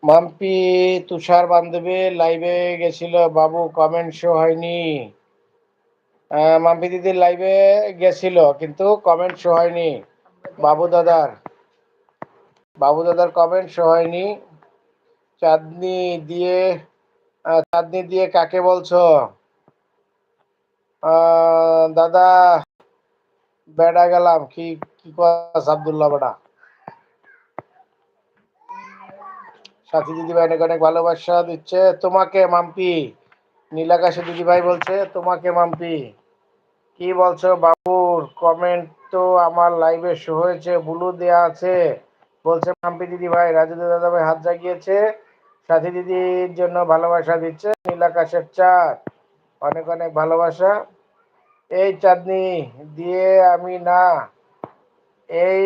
মাম্পি তুষার বান্ধবী লাইভে গেছিল, বাবু কমেন্ট শো হয়নি। মাম্পি দিদির লাইভে গেছিল কিন্তু কমেন্ট শো হয়নি। বাবু দাদার কমেন্ট শো হয়নি। চাঁদনি দিয়ে কাকে বলছো? দাদা বেড়া গেলাম। কি কি আব্দুল্লাহ বেড়া। সাথী দিদি ভাই অনেক অনেক ভালোবাসা দিচ্ছে তোমাকে মাম্পি। নীলাকাশী দিদি ভাই বলছে তোমাকে মাম্পি। কি বলছো বাবুর কমেন্ট তো আমার লাইভে শো হয়েছে, ব্লু দেয়া আছে, বলছে মাম্পি দিদি ভাই। রাজু দাদা ভাই হাত জাগিয়েছে, সাথী দিদির জন্য ভালোবাসা দিচ্ছে। নীলাকাশের চাঁদ অনেক অনেক ভালোবাসা। এই চাঁদনি দিয়ে আমি না, এই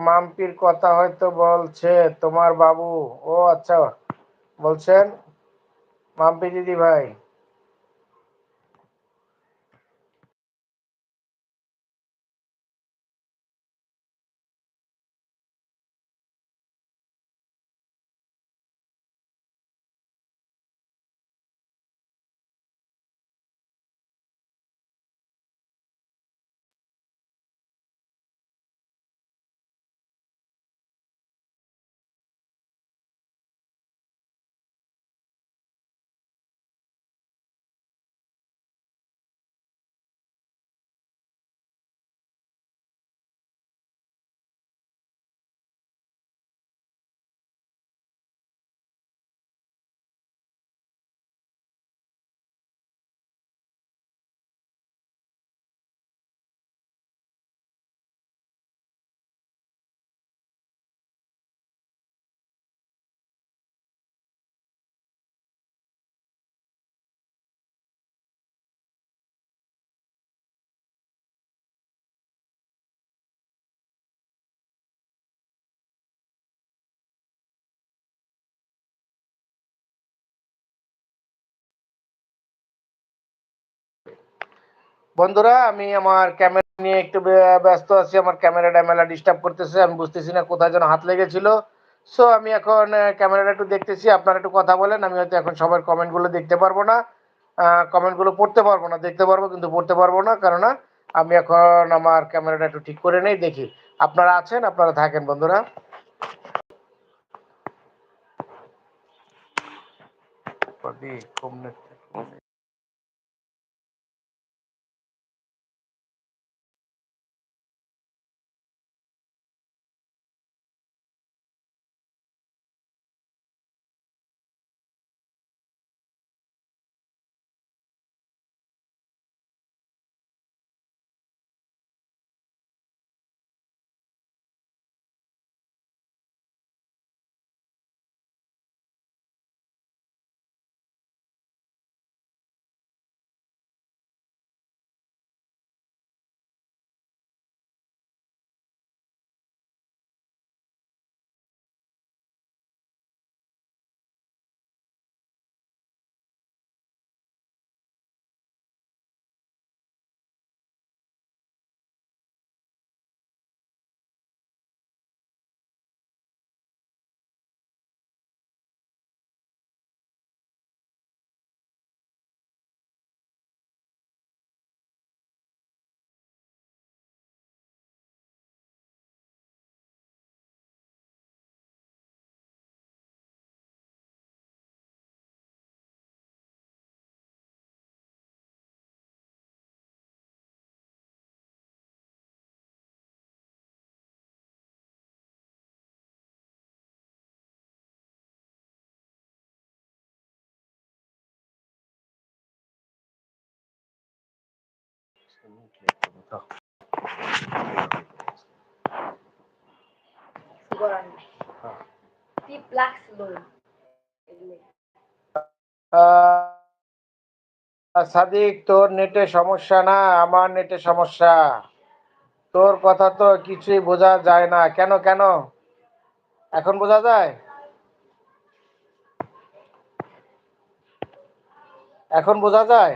মাম্পির কথা হয়তো বলছে তোমার বাবু। ও আচ্ছা, বলছেন মাম্পি দিদি ভাই। বন্ধুরা আমি আমার ক্যামেরা নিয়ে একটু ব্যস্ত আছি। আমার ক্যামেরাটা মেলা ডিস্টার্ব করতেছে, আমি বুঝতেছি না কোথায় যেন হাত লেগেছিল। সো আমি এখন ক্যামেরাটা একটু দেখতেছি, আপনারা একটু কথা বলেন। আমি হয়তো এখন সবার কমেন্টগুলো দেখতে পারবো না, কমেন্টগুলো পড়তে পারবো না, দেখতে পারবো কিন্তু পড়তে পারবো না, কারণ আমি এখন আমার ক্যামেরাটা একটু ঠিক করে নেই। দেখি আপনারা আছেন, আপনারা থাকেন বন্ধুরা। সাদিক তোর নেটে সমস্যা না, আমার নেটে সমস্যা। তোর কথা তো কিছুই বোঝা যায় না। কেন কেন এখন বোঝা যায়? এখন বোঝা যায়?